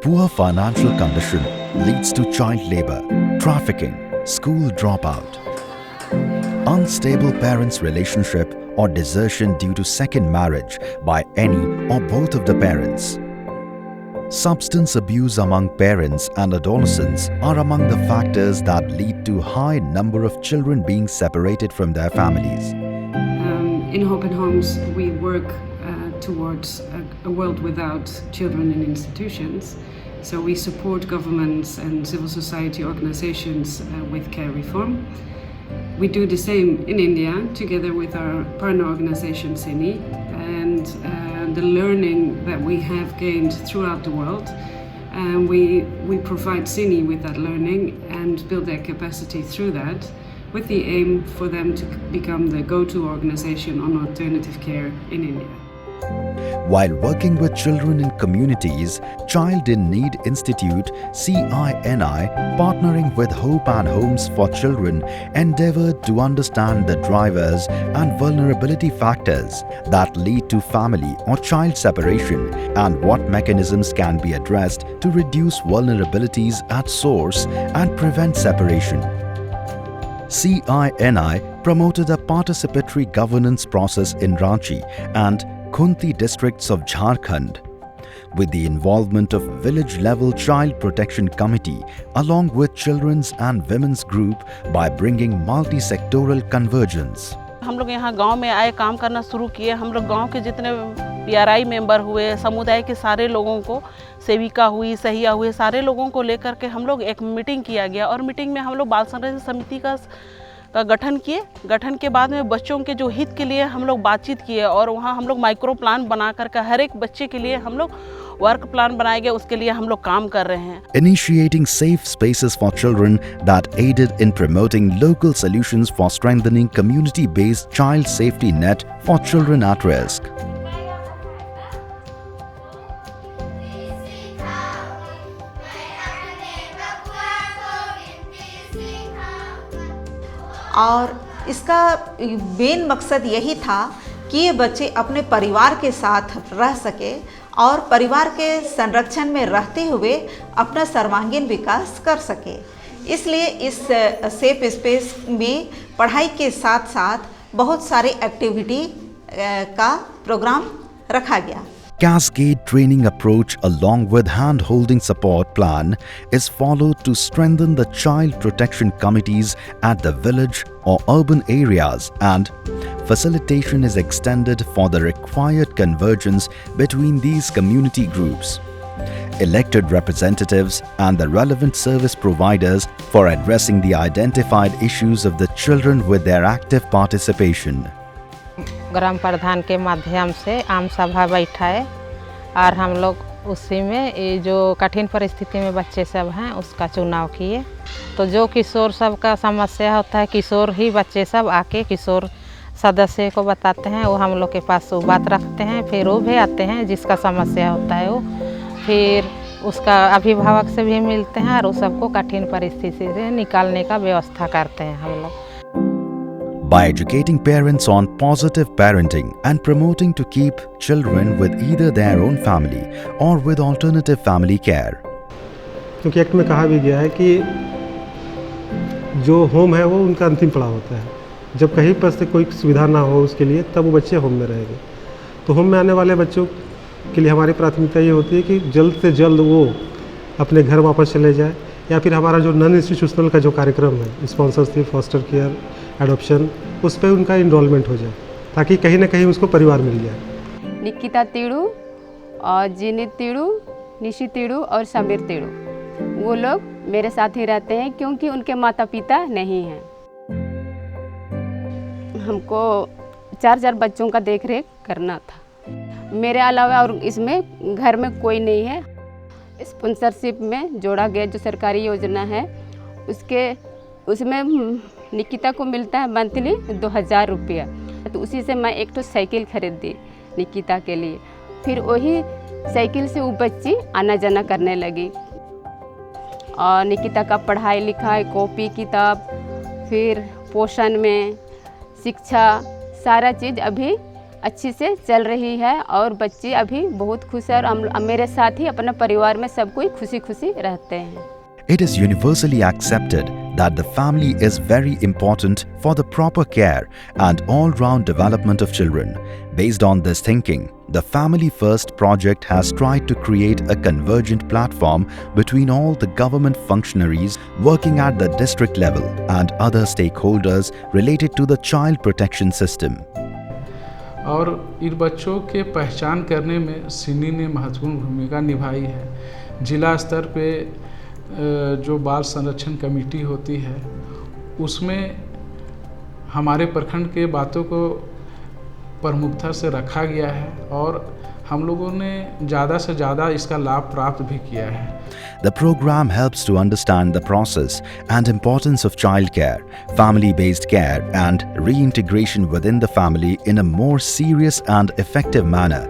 Poor financial condition leads to child labor, trafficking, school dropout. Unstable parents' relationship or desertion due to second marriage by any or both of the parents. Substance abuse among parents and adolescents are among the factors that lead to high number of children being separated from their families. In Hope and Homes, we work towards a world without children in institutions. So we support governments and civil society organizations with care reform. We do the same in India together with our partner organization CINI, and the learning that we have gained throughout the world. We provide CINI with that learning and build their capacity through that, with the aim for them to become the go-to organization on alternative care in India. While working with children in communities, Child in Need Institute CINI, partnering with Hope and Homes for Children, endeavored to understand the drivers and vulnerability factors that lead to family or child separation and what mechanisms can be addressed to reduce vulnerabilities at source and prevent separation. CINI promoted a participatory governance process in Ranchi and Khunti districts of Jharkhand, with the involvement of village-level Child Protection Committee along with children's and women's group by bringing multi-sectoral convergence. हम लोग यहाँ गांव में आए, काम करना शुरू किए। हम लोग गांव के जितने PRI मेंबर हुए, समुदाय के सारे लोगों को, सेविका हुई, सहिया हुए, सारे लोगों को लेकर के हम लोग एक मीटिंग किया गया और मीटिंग में हम लोग बाल संरक्षण समिति का गठन किए। गठन के बाद में बच्चों के जो हित के लिए हम लोग बातचीत किए और वहाँ हम लोग माइक्रो प्लान बना करके हर एक बच्चे के लिए हम लोग वर्क प्लान बनाए गए, उसके लिए हम लोग काम कर रहे हैं। Initiating safe spaces for children that aided in promoting local solutions for strengthening community-based child safety net for children at risk. और इसका मेन मकसद यही था कि ये बच्चे अपने परिवार के साथ रह सके और परिवार के संरक्षण में रहते हुए अपना सर्वांगीण विकास कर सके। इसलिए इस सेफ स्पेस में पढ़ाई के साथ साथ बहुत सारे एक्टिविटी का प्रोग्राम रखा गया। Cascade training approach along with hand-holding support plan is followed to strengthen the child protection committees at the village or urban areas, and facilitation is extended for the required convergence between these community groups, elected representatives and the relevant service providers for addressing the identified issues of the children with their active participation. ग्राम प्रधान के माध्यम से आम सभा बैठाए और हम लोग उसी में ये जो कठिन परिस्थिति में बच्चे सब हैं उसका चुनाव किए। तो जो किशोर सब का समस्या होता है, किशोर ही बच्चे सब आके किशोर सदस्य को बताते हैं, वो हम लोग के पास वो बात रखते हैं, फिर वो भी आते हैं जिसका समस्या होता है वो फिर उसका अभिभावक से भी मिलते हैं और उस सबको कठिन परिस्थिति से निकालने का व्यवस्था करते हैं हम लोग। By educating parents on positive parenting and promoting to keep children with either their own family or with alternative family care. क्योंकि एक्ट में कहा भी गया है कि जो होम है वो उनका अंतिम पड़ाव होता है। जब कहीं पर से कोई सुविधा ना हो उसके लिए, तब वो बच्चे होम में रहेंगे। तो होम में आने वाले बच्चों के लिए हमारी प्राथमिकता ये होती है कि जल्द से जल्द वो अपने घर वापस चले जाए, या फिर हमारा जो नॉन इंस्टीट्यूशनल का जो कार्यक्रम है, स्पॉन्सरशिप, फॉस्टर केयर, एडॉप्शन, उस पर उनका इनरोलमेंट हो जाए ताकि कहीं ना कहीं उसको परिवार मिल जाए। निकिता तिड़ू और जिनित तिड़ू, निशी तिड़ू और समीर तिड़ू, वो लोग मेरे साथ ही रहते हैं क्योंकि उनके माता पिता नहीं हैं। हमको 4 बच्चों का देखरेख करना था। मेरे अलावा और इसमें घर में कोई नहीं है। स्पॉन्सरशिप में जोड़ा गया जो सरकारी योजना है उसमें निकिता को मिलता है मंथली 2000 रुपया। तो उसी से मैं एक तो साइकिल खरीद दी निकिता के लिए। फिर वही साइकिल से वो बच्ची आना जाना करने लगी और निकिता का पढ़ाई लिखाई, कॉपी किताब, फिर पोषण में शिक्षा, सारा चीज़ अभी अच्छी से चल रही है और बच्चे अभी बहुत खुश है और मेरे साथ ही अपने परिवार में सब कोई खुशी खुशी रहते हैं। It is universally accepted that the family is very important for the proper care and all-round development of children. Based on this thinking, the Family First project has tried to create a convergent platform between all the government functionaries working at the district level and other stakeholders related to the child protection system. और इन बच्चों के पहचान करने में सिनी ने महत्वपूर्ण भूमिका निभाई है। जिला स्तर पे जो बाल संरक्षण कमेटी होती है उसमें हमारे प्रखंड के बातों को प्रमुखता से रखा गया है और हम लोगों ने ज़्यादा से ज़्यादा इसका लाभ प्राप्त भी किया है। The program helps to understand the process and importance of childcare, family-based care and reintegration within the family in a more serious and effective manner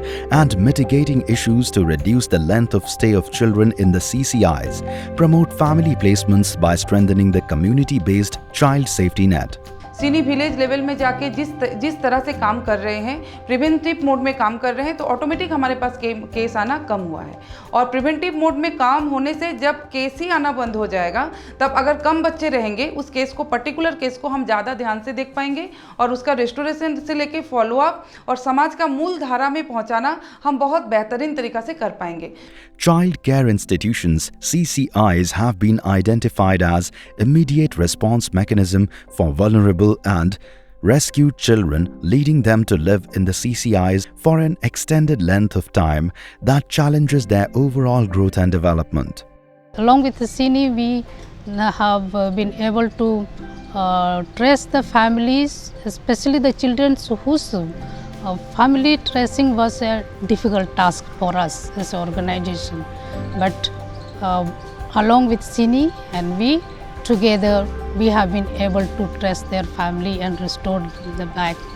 and mitigating issues to reduce the length of stay of children in the CCIs, promote family placements by strengthening the community-based child safety net. Sini village level में जाके जिस तरह से काम कर रहे हैं, preventive mode में काम कर रहे हैं, तो ऑटोमेटिक हमारे पास केस आना कम हुआ है। और प्रिवेंटिव मोड में काम होने से जब केस ही आना बंद हो जाएगा, तब अगर कम बच्चे रहेंगे उस केस को, पर्टिकुलर केस को हम ज़्यादा ध्यान से देख पाएंगे और उसका रेस्टोरेशन से लेके फॉलोअप और समाज का मूल धारा में पहुँचाना हम बहुत बेहतरीन तरीक़ा से कर पाएंगे। Child care institutions, CCIs, have been identified as immediate response mechanism for vulnerable and rescued children, leading them to live in the CCIs for an extended length of time that challenges their overall growth and development. Along with the CINI, we have been able to trace the families, especially the children whose family tracing was a difficult task for us as an organization. But along with CINI and we, together we have been able to trace their family and restore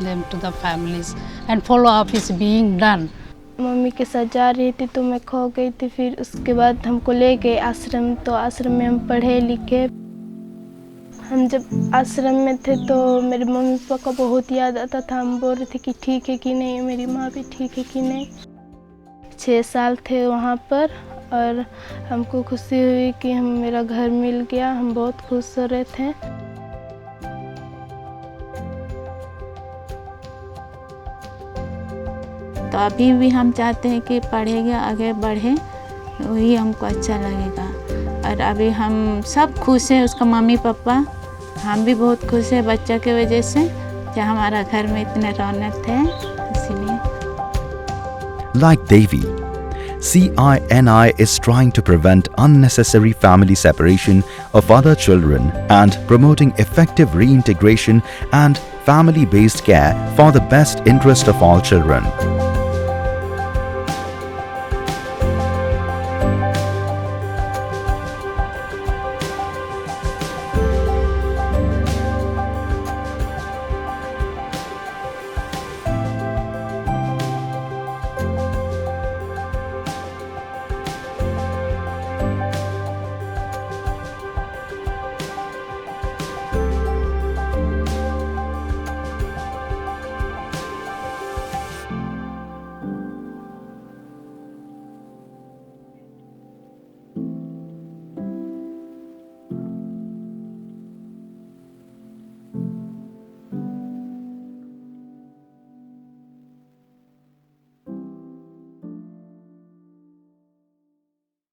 them to the families, and follow up is being done. Mummy के साथ जा रही थी तो मैं खो गई थी, फिर उसके बाद हमको ले गए आश्रम, तो आश्रम में हम पढ़े लिखे। हम जब आश्रम में थे तो मेरे मम्मी पापा का बहुत याद आता था। हम बोल रहे थे कि ठीक है कि नहीं, मेरी माँ भी ठीक है कि नहीं। 6 साल थे वहाँ पर और हमको खुशी हुई कि मेरा घर मिल गया। हम बहुत खुश हो रहे थे। तो अभी भी हम चाहते हैं कि पढ़ेगा, आगे बढ़े, वही हमको अच्छा लगेगा। और अभी हम सब खुश हैं, उसका मम्मी पापा, हम भी बहुत खुश हैं बच्चा की वजह से, कि हमारा घर में इतने रौनक थे, इसलिए। Like Devi, CINI is trying to prevent unnecessary family separation of other children and promoting effective reintegration and family-based care for the best interest of all children.